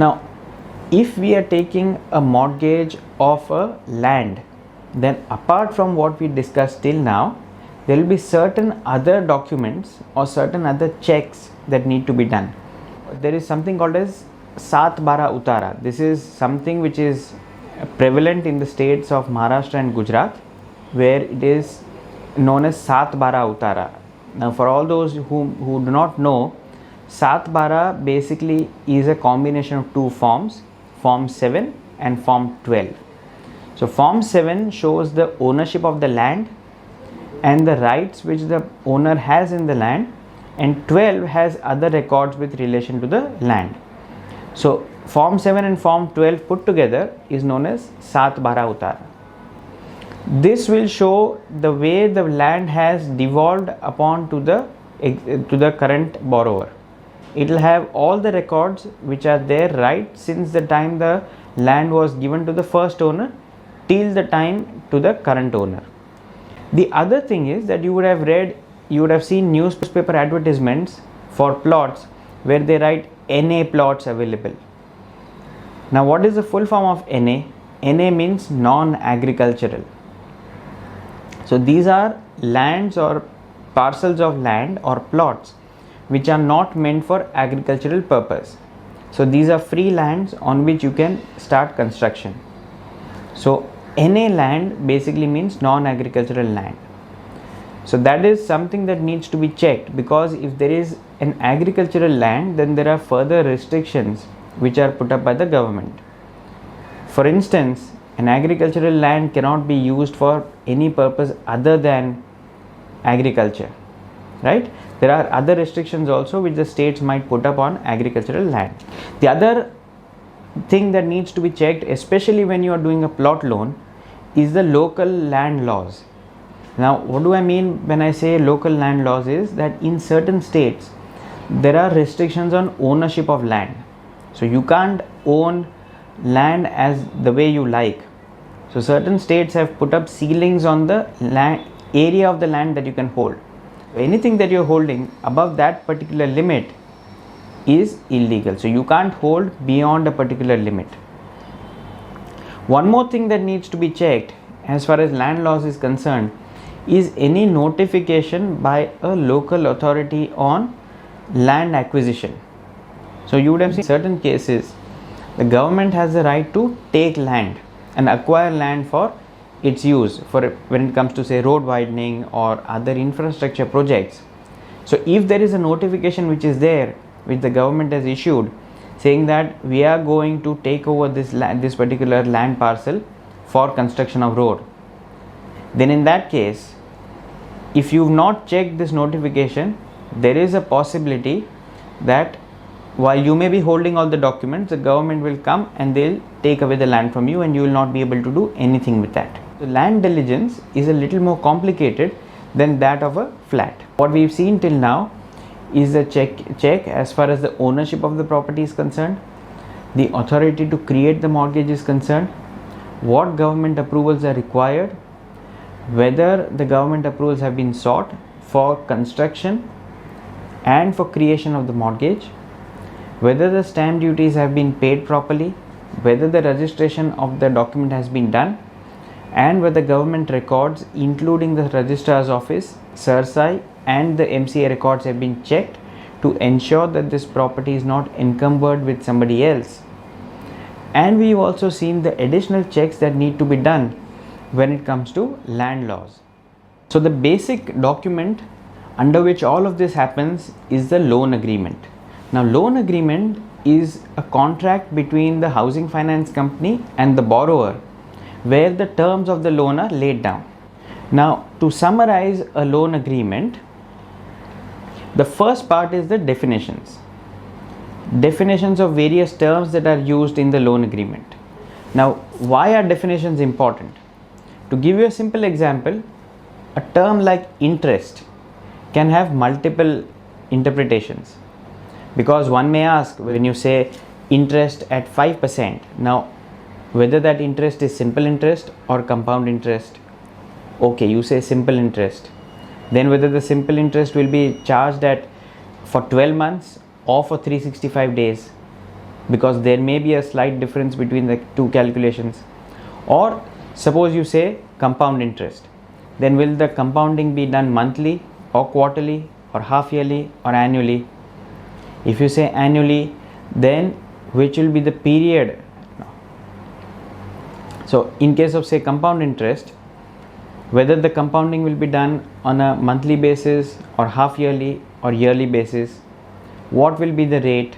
Now, if we are taking a mortgage of a land, then apart from what we discussed till now, there will be certain other documents or certain other checks that need to be done. There is something called as Sat Bara Utara. This is something which is prevalent in the states of Maharashtra and Gujarat, where it is known as Sat Bara Utara. Now, for all those who do not know, Sat Bara basically is a combination of two forms, Form 7 and Form 12. So, Form 7 shows the ownership of the land and the rights which the owner has in the land, and 12 has other records with relation to the land. So, Form 7 and Form 12 put together is known as Sat Bara Utara. This will show the way the land has devolved upon to the current borrower. It will have all the records which are there right since the time the land was given to the first owner till the time to the current owner. The other thing is that you would have seen newspaper advertisements for plots where they write NA plots available. Now, what is the full form of NA? NA means non-agricultural. So, these are lands or parcels of land or plots which are not meant for agricultural purpose. So, these are free lands on which you can start construction. So, NA land basically means non-agricultural land. So, that is something that needs to be checked, because if there is an agricultural land, then there are further restrictions which are put up by the government. For instance, an agricultural land cannot be used for any purpose other than agriculture, right? There are other restrictions also which the states might put up on agricultural land. The other thing that needs to be checked, especially when you are doing a plot loan, is the local land laws. Now, what do I mean when I say local land laws is that in certain states there are restrictions on ownership of land. So, you can't own land as the way you like. So, certain states have put up ceilings on the land area of the land that you can hold. Anything that you're holding above that particular limit is illegal. So, you can't hold beyond a particular limit. One more thing that needs to be checked as far as land laws is concerned is any notification by a local authority on land acquisition. So, you would have seen certain cases the government has the right to take land and acquire land for its use for when it comes to say road widening or other infrastructure projects. So, if there is a notification which is there which the government has issued saying that we are going to take over this particular land parcel for construction of road, then in that case, if you have not checked this notification, there is a possibility that while you may be holding all the documents, the government will come and they'll take away the land from you and you will not be able to do anything with that. So, land diligence is a little more complicated than that of a flat. What we've seen till now is the check as far as the ownership of the property is concerned, the authority to create the mortgage is concerned, what government approvals are required, whether the government approvals have been sought for construction and for creation of the mortgage, whether the stamp duties have been paid properly, whether the registration of the document has been done, and whether government records including the registrar's office, CERSI and the MCA records have been checked to ensure that this property is not encumbered with somebody else. And we've also seen the additional checks that need to be done when it comes to land laws. So, the basic document under which all of this happens is the loan agreement. Now, loan agreement is a contract between the housing finance company and the borrower where the terms of the loan are laid down. Now, to summarize a loan agreement, the first part is the definitions. Definitions of various terms that are used in the loan agreement. Now, why are definitions important? To give you a simple example, a term like interest can have multiple interpretations, because one may ask when you say interest at 5%, now whether that interest is simple interest or compound interest. Okay, you say simple interest, then whether the simple interest will be charged at for 12 months or for 365 days. because there may be a slight difference between the two calculations. Or suppose you say compound interest, then will the compounding be done monthly or quarterly or half yearly or annually? If you say annually, then which will be the period? So in case of say compound interest, whether the compounding will be done on a monthly basis or half yearly or yearly basis, what will be the rate,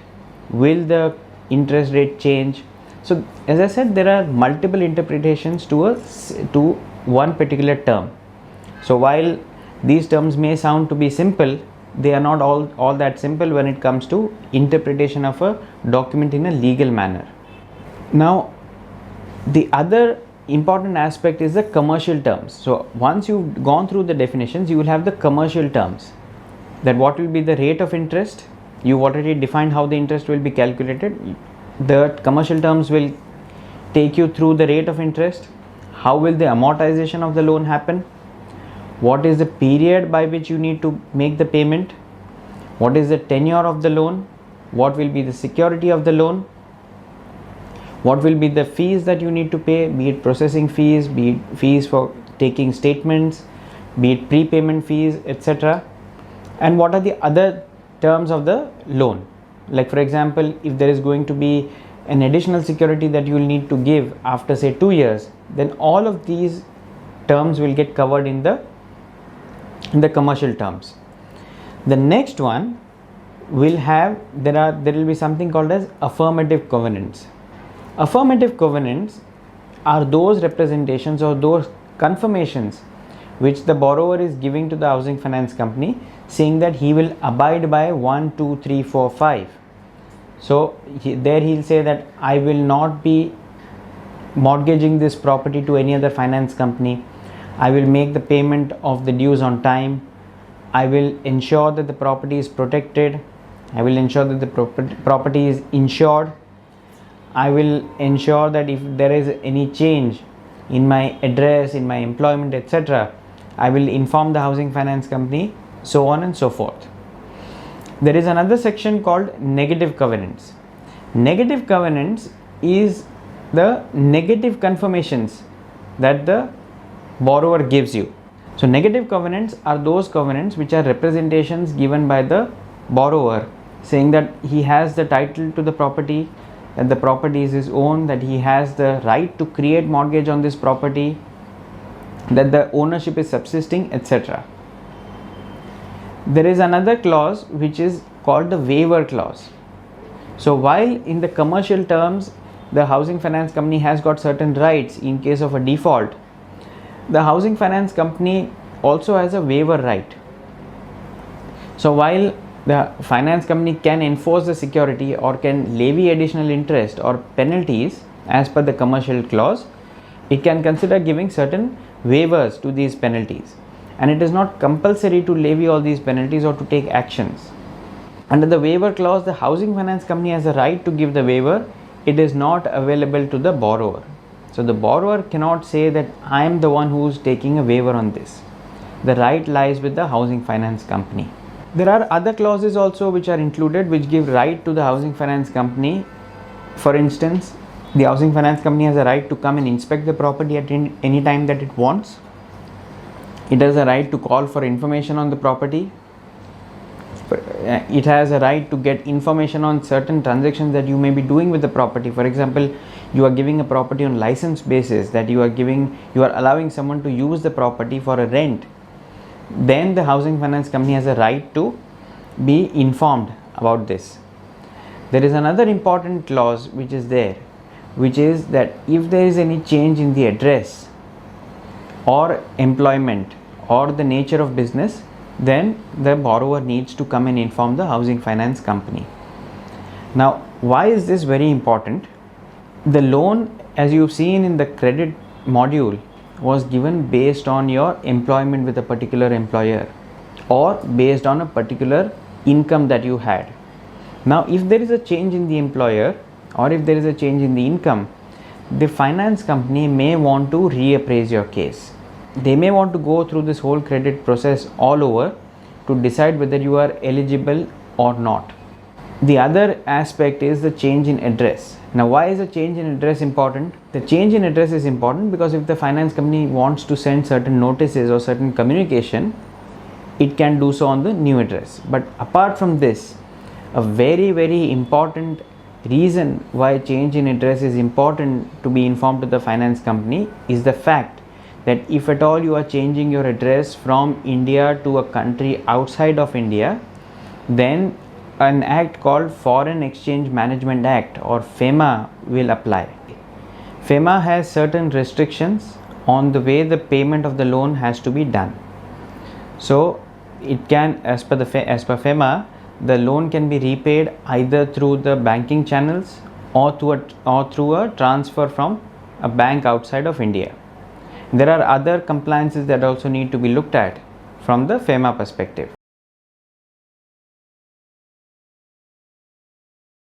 will the interest rate change? So as I said, there are multiple interpretations to one particular term. So while these terms may sound to be simple, they are not all that simple when it comes to interpretation of a document in a legal manner. Now the other important aspect is the commercial terms. So once you've gone through the definitions, you will have the commercial terms, that what will be the rate of interest. You've already defined how the interest will be calculated. The commercial terms will take you through the rate of interest, how will the amortization of the loan happen, what is the period by which you need to make the payment, what is the tenure of the loan, what will be the security of the loan, what will be the fees that you need to pay, be it processing fees, be it fees for taking statements, be it prepayment fees, etc. And what are the other terms of the loan. Like for example, if there is going to be an additional security that you will need to give after say 2 years, then all of these terms will get covered in the commercial terms. The next one will have, there will be something called as affirmative covenants. Affirmative covenants are those representations or those confirmations which the borrower is giving to the housing finance company, saying that he will abide by 1, 2, 3, 4, 5. So there he'll say that I will not be mortgaging this property to any other finance company. I will make the payment of the dues on time. I will ensure that the property is protected. I will ensure that the property is insured. I will ensure that if there is any change in my address, in my employment, etc., I will inform the housing finance company, so on and so forth. There is another section called negative covenants. Negative covenants is the negative confirmations that the borrower gives you. So negative covenants are those covenants which are representations given by the borrower, saying that he has the title to the property, that the property is his own, that he has the right to create mortgage on this property, that the ownership is subsisting, etc. There is another clause which is called the waiver clause. So while in the commercial terms the housing finance company has got certain rights in case of a default, the housing finance company also has a waiver right. So while the finance company can enforce the security or can levy additional interest or penalties as per the commercial clause, it can consider giving certain waivers to these penalties, and it is not compulsory to levy all these penalties or to take actions. Under the waiver clause, the housing finance company has a right to give the waiver. It is not available to the borrower. So the borrower cannot say that I am the one who is taking a waiver on this. The right lies with the housing finance company. There are other clauses also which are included which give right to the housing finance company. For instance, the housing finance company has a right to come and inspect the property at any time that it wants. It has a right to call for information on the property. It has a right to get information on certain transactions that you may be doing with the property. For example, you are giving a property on license basis, that you are allowing someone to use the property for a rent. Then the housing finance company has a right to be informed about this. There is another important clause which is there, which is that if there is any change in the address or employment or the nature of business, then the borrower needs to come and inform the housing finance company. Now, why is this very important? The loan, as you've seen in the credit module, was given based on your employment with a particular employer or based on a particular income that you had. Now, if there is a change in the employer or if there is a change in the income, the finance company may want to reappraise your case. They may want to go through this whole credit process all over to decide whether you are eligible or not. The other aspect is the change in address. Now, why is a change in address important? The change in address is important because if the finance company wants to send certain notices or certain communication, it can do so on the new address. But apart from this, a very important reason why change in address is important to be informed to the finance company is the fact that if at all you are changing your address from India to a country outside of India, then an act called Foreign Exchange Management Act or FEMA will apply. FEMA has certain restrictions on the way the payment of the loan has to be done. So it can, as per FEMA, the loan can be repaid either through the banking channels or through a transfer from a bank outside of India. There are other compliances that also need to be looked at from the FEMA perspective.